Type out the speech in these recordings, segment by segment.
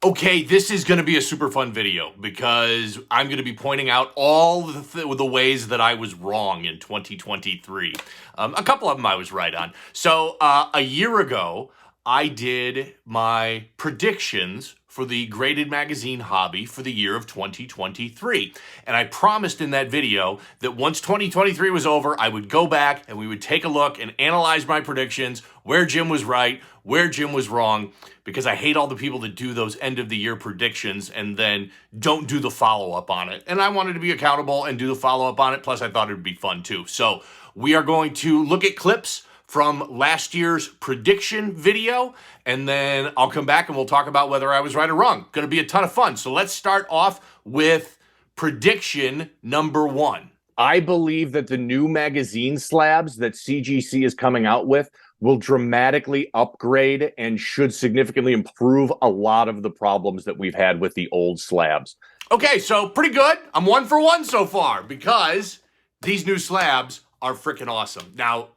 Okay, this is going to be a super fun video because I'm going to be pointing out all the ways that I was wrong in 2023. A couple of them I was right on. So a year ago, I did my predictions for the graded magazine hobby for the year of 2023. And I promised in that video that once 2023 was over, I would go back and we would take a look and analyze my predictions, where Jim was right, where Jim was wrong, because I hate all the people that do those end of the year predictions and then don't do the follow up on it. And I wanted to be accountable and do the follow up on it. Plus, I thought it would be fun too. So we are going to look at clips from last year's prediction video, and then I'll come back and we'll talk about whether I was right or wrong. Going to be a ton of fun. So let's start off with prediction number one. I believe that the new magazine slabs that CGC is coming out with will dramatically upgrade and should significantly improve a lot of the problems that we've had with the old slabs. Okay, so pretty good. I'm 1 for 1 so far because these new slabs are freaking awesome. Now,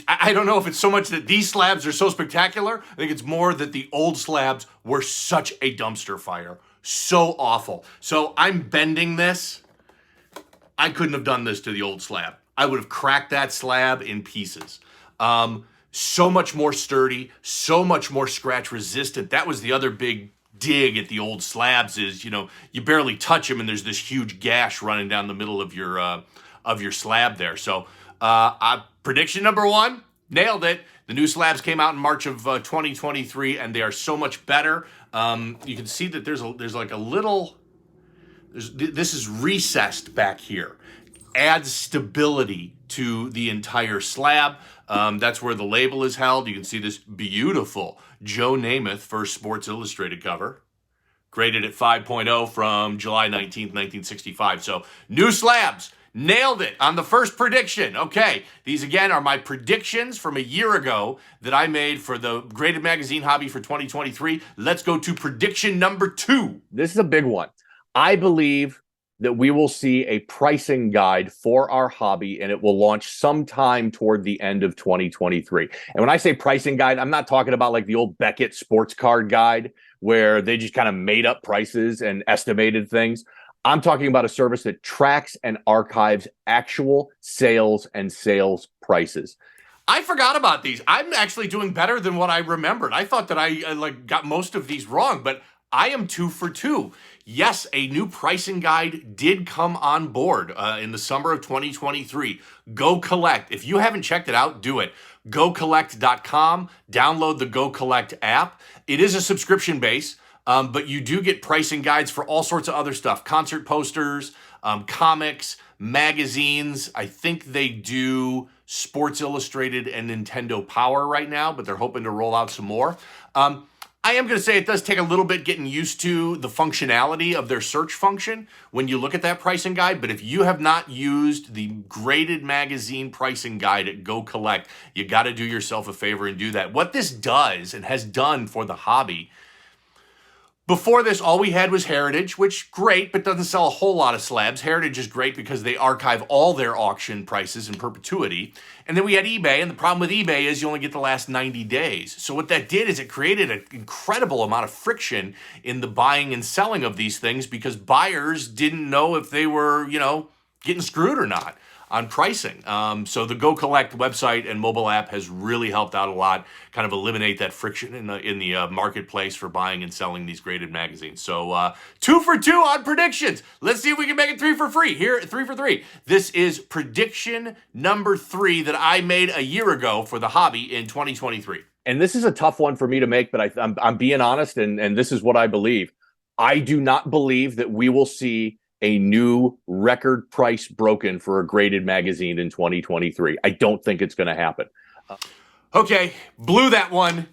I don't know if it's so much that these slabs are so spectacular. I think it's more that the old slabs were such a dumpster fire. So awful. So I'm bending this. I couldn't have done this to the old slab. I would have cracked that slab in pieces. So much more sturdy, so much more scratch resistant. That was the other big dig at the old slabs is, you barely touch them and there's this huge gash running down the middle of your slab there. So prediction number one, nailed it. The new slabs came out in March of 2023 and they are so much better. You can see that there's like a little, this is recessed back here. Adds stability to the entire slab. That's where the label is held. You can see this beautiful Joe Namath first Sports Illustrated cover. Graded at 5.0 from July 19th, 1965. So new slabs. Nailed it on the first prediction. Okay, these again are my predictions from a year ago that I made for the graded magazine hobby for 2023. Let's go to prediction number two. This is a big one. I believe that we will see a pricing guide for our hobby and it will launch sometime toward the end of 2023. And when I say pricing guide, I'm not talking about like the old Beckett sports card guide where they just kind of made up prices and estimated things. I'm talking about a service that tracks and archives actual sales and sales prices. I forgot about these. I'm actually doing better than what I remembered. I thought that I got most of these wrong, but I am 2 for 2. Yes, a new pricing guide did come on board in the summer of 2023. Go Collect. If you haven't checked it out, do it. GoCollect.com. Download the Go Collect app. It is a subscription base, but you do get pricing guides for all sorts of other stuff. Concert posters, comics, magazines. I think they do Sports Illustrated and Nintendo Power right now, but they're hoping to roll out some more. I am going to say it does take a little bit getting used to the functionality of their search function when you look at that pricing guide. But if you have not used the graded magazine pricing guide at Go Collect, you got to do yourself a favor and do that. What this does and has done for the hobby, before this, all we had was Heritage, which great, but doesn't sell a whole lot of slabs. Heritage is great because they archive all their auction prices in perpetuity. And then we had eBay, and the problem with eBay is you only get the last 90 days. So what that did is it created an incredible amount of friction in the buying and selling of these things because buyers didn't know if they were, getting screwed or not on pricing. So the Go Collect website and mobile app has really helped out a lot, kind of eliminate that friction in the marketplace for buying and selling these graded magazines. So 2 for 2 on predictions. Let's see if we can make it 3 for 3. Here, 3 for 3. This is prediction number 3 that I made a year ago for the hobby in 2023. And this is a tough one for me to make, but I'm being honest, and this is what I believe. I do not believe that we will see a new record price broken for a graded magazine in 2023. I don't think it's going to happen. Okay, blew that one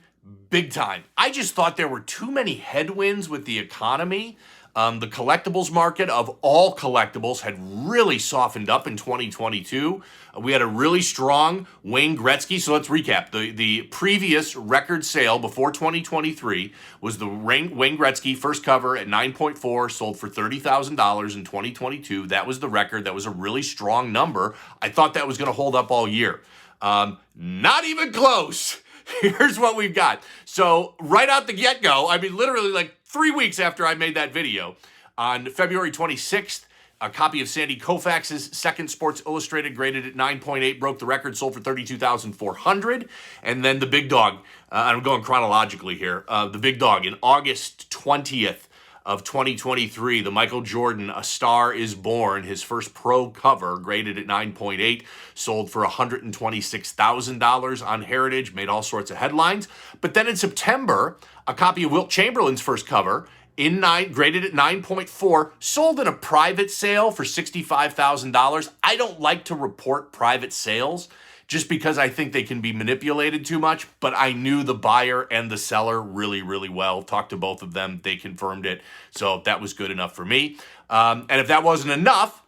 big time. I just thought there were too many headwinds with the economy. The collectibles market of all collectibles had really softened up in 2022. We had a really strong Wayne Gretzky. So let's recap. The previous record sale before 2023 was the Wayne Gretzky first cover at 9.4, sold for $30,000 in 2022. That was the record. That was a really strong number. I thought that was going to hold up all year. Not even close. here's what we've got. So right out the get-go, I mean, literally like 3 weeks after I made that video, on February 26th, a copy of Sandy Koufax's second Sports Illustrated, graded at 9.8, broke the record, sold for $32,400. And then the big dog, I'm going chronologically here, the big dog in August 20th of 2023, the Michael Jordan, A Star Is Born, his first pro cover, graded at 9.8, sold for $126,000 on Heritage, made all sorts of headlines. But then in September, a copy of Wilt Chamberlain's first cover, graded at 9.4, sold in a private sale for $65,000. I don't like to report private sales just because I think they can be manipulated too much, but I knew the buyer and the seller really, really well. Talked to both of them. They confirmed it. So that was good enough for me. And if that wasn't enough,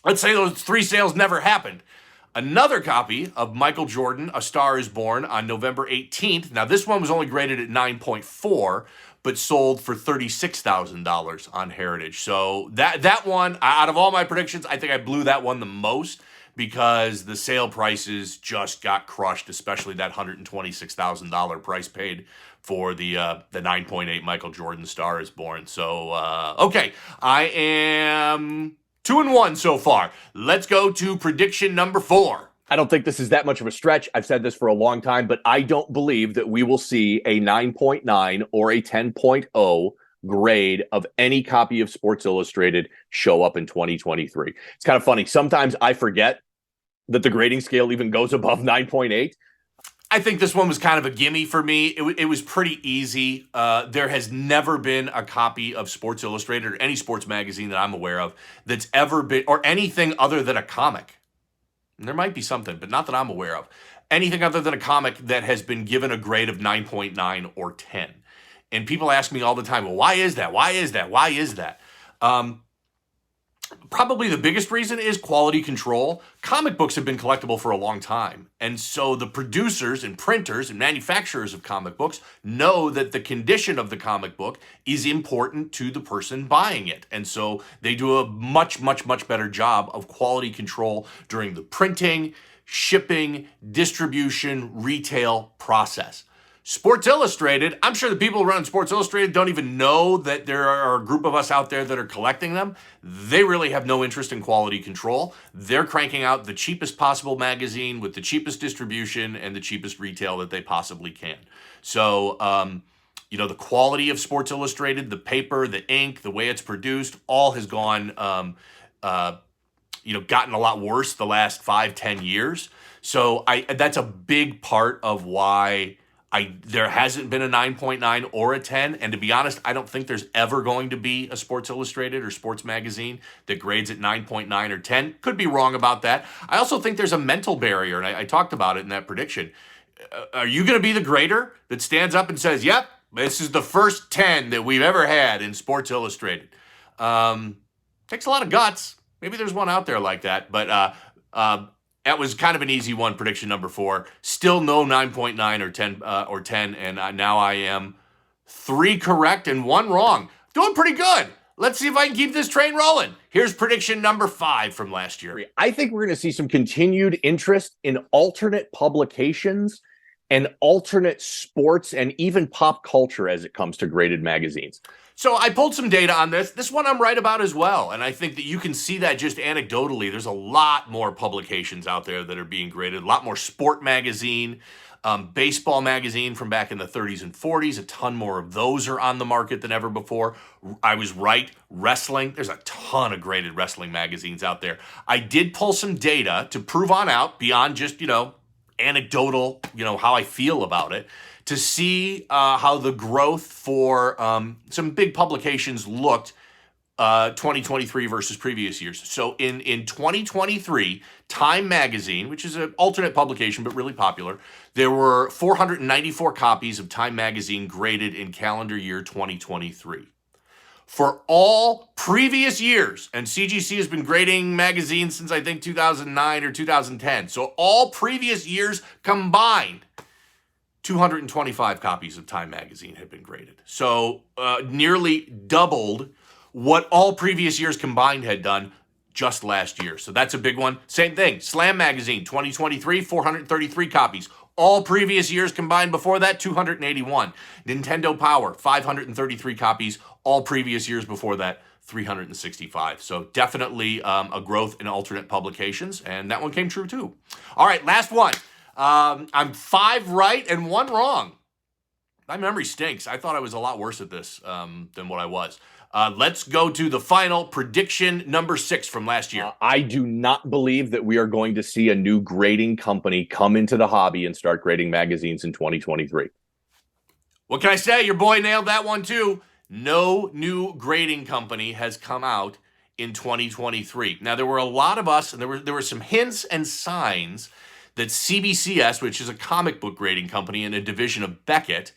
let's say those 3 sales never happened. Another copy of Michael Jordan, A Star Is Born, on November 18th. Now, this one was only graded at 9.4, but sold for $36,000 on Heritage. So that one, out of all my predictions, I think I blew that one the most, because the sale prices just got crushed, especially that $126,000 price paid for the 9.8 Michael Jordan Star Is Born. So, okay, I am 2-1 so far. Let's go to prediction number 4. I don't think this is that much of a stretch. I've said this for a long time, but I don't believe that we will see a 9.9 or a 10.0 grade of any copy of Sports Illustrated show up in 2023. It's kind of funny. Sometimes I forget that the grading scale even goes above 9.8. I think this one was kind of a gimme for me. It was pretty easy. There has never been a copy of Sports Illustrated or any sports magazine that I'm aware of that's ever been, or anything other than a comic. And there might be something, but not that I'm aware of. Anything other than a comic that has been given a grade of 9.9 or 10. And people ask me all the time, well, why is that? Why is that? Why is that? Probably the biggest reason is quality control. Comic books have been collectible for a long time. And so the producers and printers and manufacturers of comic books know that the condition of the comic book is important to the person buying it. And so they do a much, much, much better job of quality control during the printing, shipping, distribution, retail process. Sports Illustrated, I'm sure the people who run Sports Illustrated don't even know that there are a group of us out there that are collecting them. They really have no interest in quality control. They're cranking out the cheapest possible magazine with the cheapest distribution and the cheapest retail that they possibly can. So, the quality of Sports Illustrated, the paper, the ink, the way it's produced, all has gone, gotten a lot worse the last 5-10 years. So that's a big part of why there hasn't been a 9.9 or a 10, and to be honest, I don't think there's ever going to be a Sports Illustrated or sports magazine that grades at 9.9 or 10. Could be wrong about that. I also think there's a mental barrier, and I talked about it in that prediction. Are you going to be the grader that stands up and says, yep, this is the first 10 that we've ever had in Sports Illustrated? Takes a lot of guts. Maybe there's one out there like that, but that was kind of an easy one, prediction number 4. Still no 9.9 or 10, and now I am 3 correct and 1 wrong. Doing pretty good. Let's see if I can keep this train rolling. Here's prediction number 5 from last year. I think we're going to see some continued interest in alternate publications and alternate sports and even pop culture as it comes to graded magazines. So I pulled some data on this. This one I'm right about as well. And I think that you can see that just anecdotally. There's a lot more publications out there that are being graded. A lot more sport magazine, baseball magazine from back in the 30s and 40s. A ton more of those are on the market than ever before. I was right. Wrestling. There's a ton of graded wrestling magazines out there. I did pull some data to prove on out beyond just, anecdotal, how I feel about it, to see how the growth for some big publications looked 2023 versus previous years. So in 2023, Time Magazine, which is an alternate publication but really popular, there were 494 copies of Time Magazine graded in calendar year 2023. For all previous years, and CGC has been grading magazines since I think 2009 or 2010, so all previous years combined, 225 copies of Time Magazine had been graded. So nearly doubled what all previous years combined had done just last year. So that's a big one. Same thing, Slam Magazine, 2023, 433 copies. All previous years combined before that, 281. Nintendo Power, 533 copies. All previous years before that, 365. So definitely a growth in alternate publications, and that one came true too. All right, last one. I'm 5 right and 1 wrong. My memory stinks. I thought I was a lot worse at this than what I was. Let's go to the final prediction number 6 from last year. I do not believe that we are going to see a new grading company come into the hobby and start grading magazines in 2023. What can I say? Your boy nailed that one too. No new grading company has come out in 2023. Now, there were a lot of us, and there were some hints and signs that CBCS, which is a comic book grading company and a division of Beckett,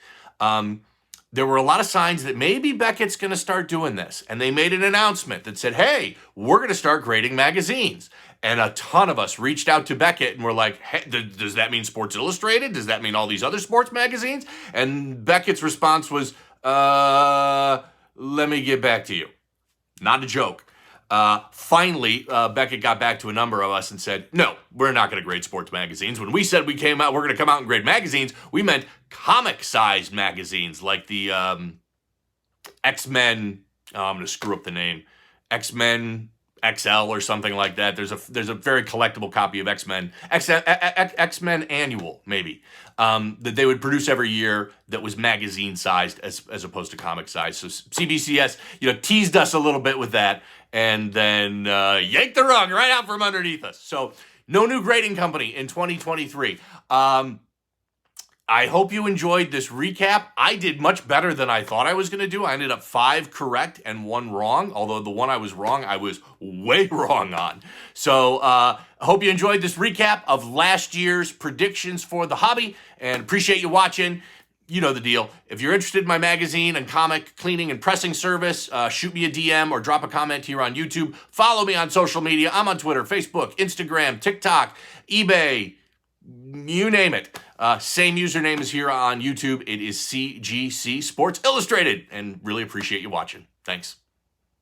there were a lot of signs that maybe Beckett's going to start doing this. And they made an announcement that said, hey, we're going to start grading magazines. And a ton of us reached out to Beckett and were like, hey, does that mean Sports Illustrated? Does that mean all these other sports magazines? And Beckett's response was, let me get back to you. Not a joke. Finally, Beckett got back to a number of us and said, no, we're not going to grade sports magazines. When we said we're going to come out and grade magazines, we meant comic-sized magazines like the X-Men, I'm going to screw up the name, X-Men XL or something like that. There's a very collectible copy of X-Men Annual, maybe, that they would produce every year that was magazine-sized as opposed to comic-sized. So CBCS, teased us a little bit with that, and then yanked the rug right out from underneath us. So no new grading company in 2023. I hope you enjoyed this recap. I did much better than I thought I was going to do. I ended up 5 correct and 1 wrong, although the one I was wrong, I was way wrong on. So I hope you enjoyed this recap of last year's predictions for the hobby, and appreciate you watching. You know the deal. If you're interested in my magazine and comic cleaning and pressing service, shoot me a DM or drop a comment here on YouTube. Follow me on social media. I'm on Twitter, Facebook, Instagram, TikTok, eBay, you name it. Same username as here on YouTube. It is CGC Sports Illustrated, and really appreciate you watching. Thanks.